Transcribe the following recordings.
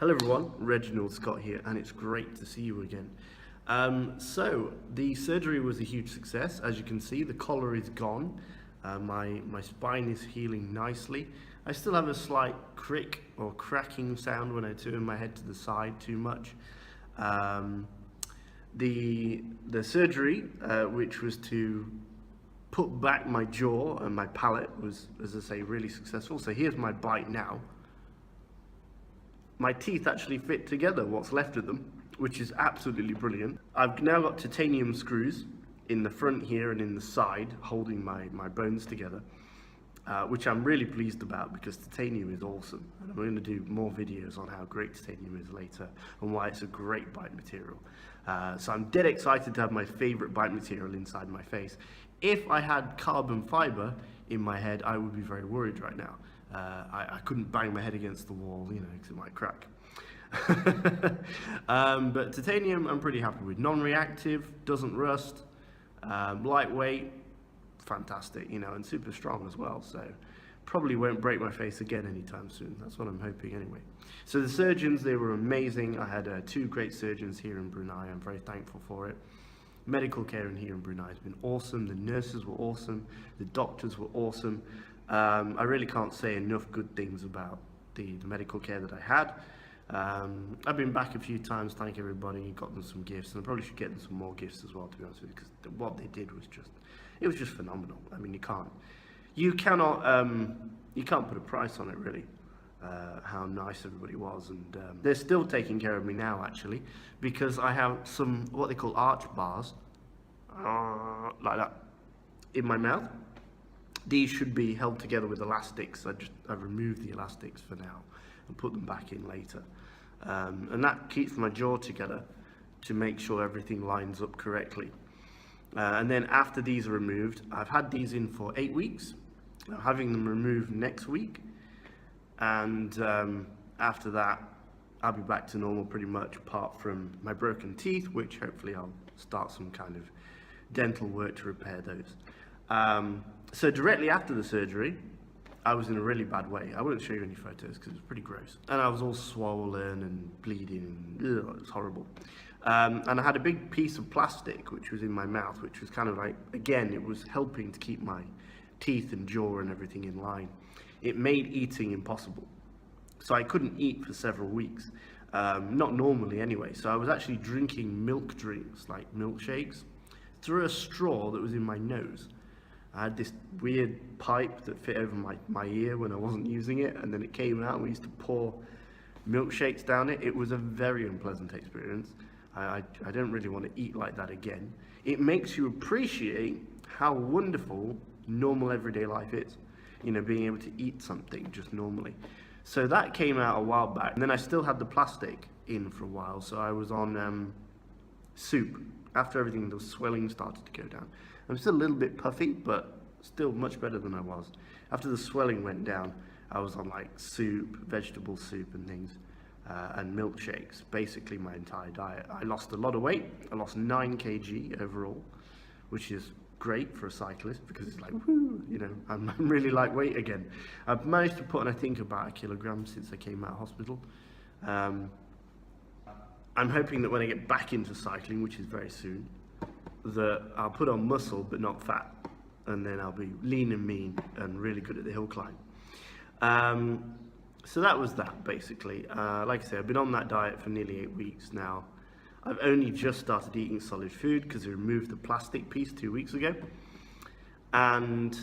Hello everyone, Reginald Scott here, and it's great to see you again. So the surgery was a huge success. As you can see, the collar is gone. My spine is healing nicely. I still have a slight crick or cracking sound when I turn my head to the side too much. The surgery, which was to put back my jaw and my palate, was, as I say, really successful. So here's my bite now. My teeth actually fit together, what's left of them, which is absolutely brilliant. I've now got titanium screws in the front here and in the side, holding my bones together, which I'm really pleased about because titanium is awesome. And I'm going to do more videos on how great titanium is later and why it's a great bite material. So I'm dead excited to have my favorite bite material inside my face. If I had carbon fiber in my head, I would be very worried right now. I couldn't bang my head against the wall, you know, because it might crack. But titanium, I'm pretty happy with. Non-reactive, doesn't rust, lightweight, fantastic, you know, and super strong as well. So probably won't break my face again anytime soon. That's what I'm hoping anyway. So the surgeons, they were amazing. I had two great surgeons here in Brunei. I'm very thankful for it. Medical care in here in Brunei has been awesome. The nurses were awesome. The doctors were awesome. I really can't say enough good things about the medical care that I had. I've been back a few times, thank everybody, got them some gifts, and I probably should get them some more gifts as well, to be honest with you, because what they did was just phenomenal. I mean, you can't put a price on it really, how nice everybody was, and they're still taking care of me now actually, because I have some, what they call arch bars, like that, in my mouth. These should be held together with elastics. I've removed the elastics for now and put them back in later. And that keeps my jaw together to make sure everything lines up correctly. And then after these are removed, I've had these in for 8 weeks. I'm having them removed next week. And after that, I'll be back to normal pretty much, apart from my broken teeth, which hopefully I'll start some kind of dental work to repair those. So directly after the surgery, I was in a really bad way. I won't show you any photos because it's pretty gross. And I was all swollen and bleeding. Ugh, it was horrible. And I had a big piece of plastic which was in my mouth, which was kind of like, again, it was helping to keep my teeth and jaw and everything in line. It made eating impossible. So I couldn't eat for several weeks. Not normally anyway. So I was actually drinking milk drinks, like milkshakes, through a straw that was in my nose. I had this weird pipe that fit over my ear when I wasn't using it, and then it came out and we used to pour milkshakes down it. It was a very unpleasant experience. I don't really want to eat like that again. It makes you appreciate how wonderful normal everyday life is, you know, being able to eat something just normally. So that came out a while back, and then I still had the plastic in for a while, so I was on soup. After everything, the swelling started to go down. I'm still a little bit puffy, but still much better than I was. After the swelling went down, I was on like soup, vegetable soup and things, and milkshakes, basically my entire diet. I lost a lot of weight. I lost 9 kg overall, which is great for a cyclist because it's like, whoo, you know, I'm really lightweight again. I've managed to put on, I think, about 1 kilogram since I came out of hospital. I'm hoping that when I get back into cycling, which is very soon, that I'll put on muscle but not fat, and then I'll be lean and mean and really good at the hill climb. So that was that basically. Like I say, I've been on that diet for nearly 8 weeks now. I've only just started eating solid food because I removed the plastic piece 2 weeks ago. And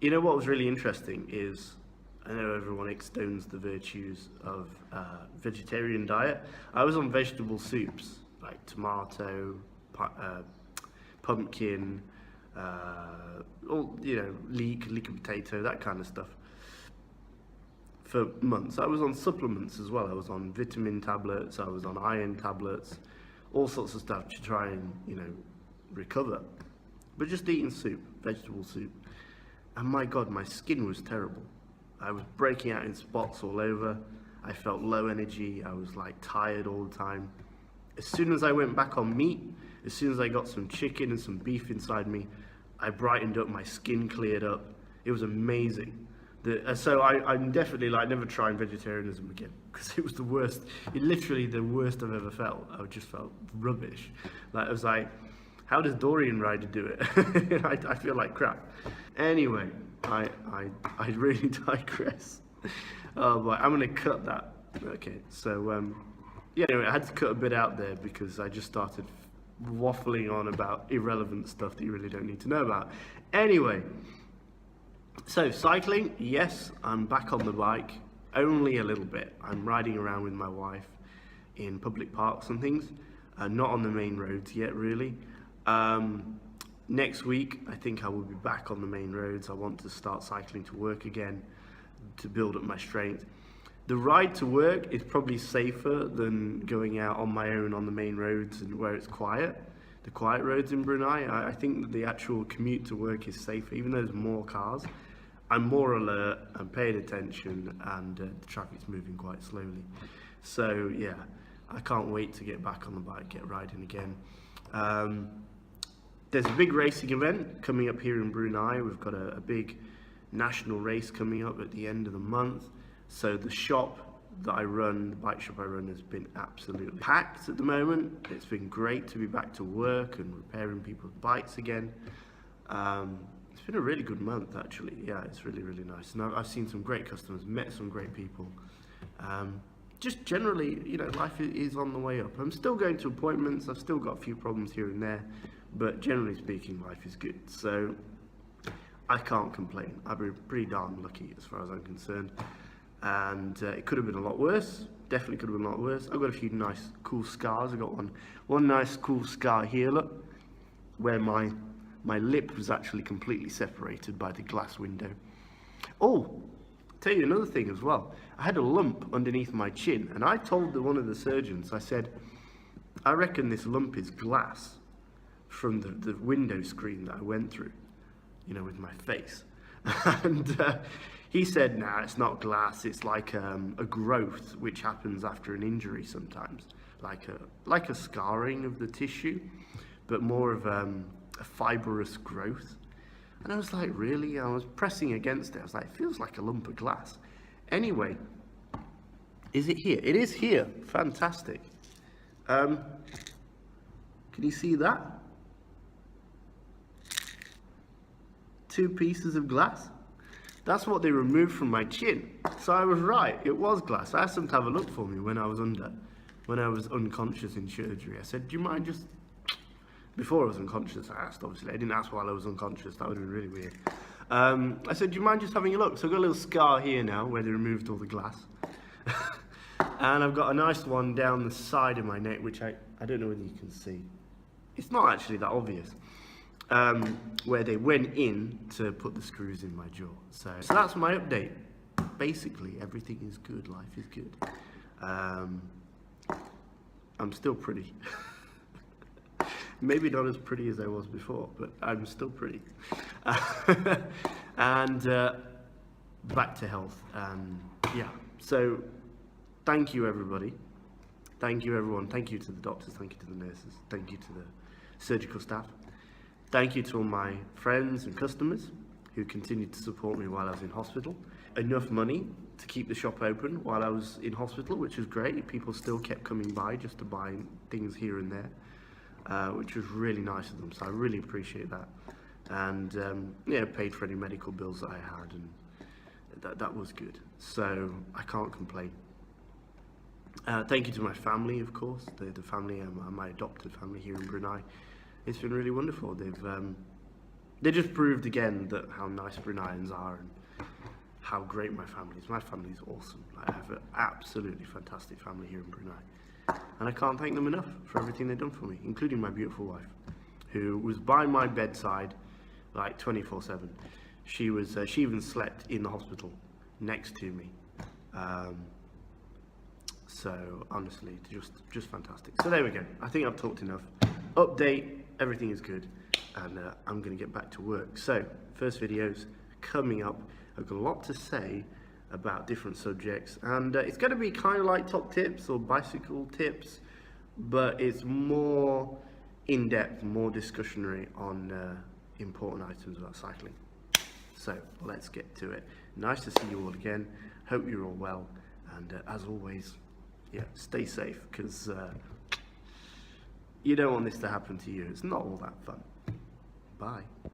you know what was really interesting is, I know everyone extols the virtues of vegetarian diet. I was on vegetable soups like tomato, pumpkin, all, you know, leek and potato, that kind of stuff, for months. I was on supplements as well. I was on vitamin tablets, I was on iron tablets, all sorts of stuff to try and, you know, recover. But just eating soup, vegetable soup, and my God, my skin was terrible. I was breaking out in spots all over. I felt low energy. I was like tired all the time. As soon as I went back on meat, as soon as I got some chicken and some beef inside me, I brightened up, my skin cleared up. It was amazing. So I'm definitely like never trying vegetarianism again, because it was the worst. It literally the worst I've ever felt. I just felt rubbish. Like I was like, how does Dorian Ryder do it? I feel like crap. Anyway, I really digress. Oh boy, I'm gonna cut that. Okay, so yeah, anyway, I had to cut a bit out there because I just started waffling on about irrelevant stuff that you really don't need to know about. Anyway, so cycling, yes, I'm back on the bike, only a little bit. I'm riding around with my wife in public parks and things, not on the main roads yet, really. Next week, I think I will be back on the main roads. I want to start cycling to work again to build up my strength. The ride to work is probably safer than going out on my own on the main roads and where it's quiet. The quiet roads in Brunei, I think that the actual commute to work is safer, even though there's more cars. I'm more alert, I'm paying attention, and the traffic's moving quite slowly. So yeah, I can't wait to get back on the bike, get riding again. There's a big racing event coming up here in Brunei. We've got a big national race coming up at the end of the month. So the shop that I run, the bike shop I run, has been absolutely packed at the moment. It's been great to be back to work and repairing people's bikes again. It's been a really good month, actually. Yeah, it's really, really nice. And I've seen some great customers, met some great people. Just generally, you know, life is on the way up. I'm still going to appointments. I've still got a few problems here and there, but generally speaking, life is good. So I can't complain. I've been pretty darn lucky as far as I'm concerned. And it could have been a lot worse. Definitely could have been a lot worse. I've got a few nice, cool scars. I've got one nice, cool scar here, look, where my lip was actually completely separated by the glass window. Oh, tell you another thing as well. I had a lump underneath my chin, and I told one of the surgeons, I said, I reckon this lump is glass from the window screen that I went through, you know, with my face. And he said, nah, it's not glass, it's like a growth which happens after an injury sometimes, like a scarring of the tissue, but more of a fibrous growth. And I was like, really? I was pressing against it. I was like, it feels like a lump of glass. Anyway, is it here? It is here. Fantastic. Can you see that? 2 pieces of glass. That's what they removed from my chin. So I was right. It was glass. I asked them to have a look for me when I was unconscious in surgery. I said, do you mind just... Before I was unconscious, I asked, obviously. I didn't ask while I was unconscious. That would have been really weird. I said, do you mind just having a look? So I've got a little scar here now where they removed all the glass. And I've got a nice one down the side of my neck, which I don't know whether you can see. It's not actually that obvious. Where they went in to put the screws in my jaw. So that's my update. Basically, everything is good. Life is good. I'm still pretty. Maybe not as pretty as I was before, but I'm still pretty. And back to health. Yeah, so thank you, everybody. Thank you, everyone. Thank you to the doctors. Thank you to the nurses. Thank you to the surgical staff. Thank you to all my friends and customers who continued to support me while I was in hospital. Enough money to keep the shop open while I was in hospital, which was great. People still kept coming by just to buy things here and there, which was really nice of them. So I really appreciate that. And yeah, paid for any medical bills that I had, and that was good. So I can't complain. Thank you to my family, of course, the family, my adopted family here in Brunei. It's been really wonderful. They just proved again that how nice Bruneians are and how great my family is. My family is awesome. I have an absolutely fantastic family here in Brunei. And I can't thank them enough for everything they've done for me, including my beautiful wife, who was by my bedside like 24/7. She even slept in the hospital next to me. So honestly, just fantastic. So there we go. I think I've talked enough. Update, everything is good, and I'm going to get back to work. So first video's coming up. I've got a lot to say about different subjects, and it's going to be kind of like top tips or bicycle tips, but it's more in-depth, more discussionary on important items about cycling. So let's get to it. Nice to see you all again. Hope you're all well. And as always, yeah, stay safe, because you don't want this to happen to you. It's not all that fun. Bye.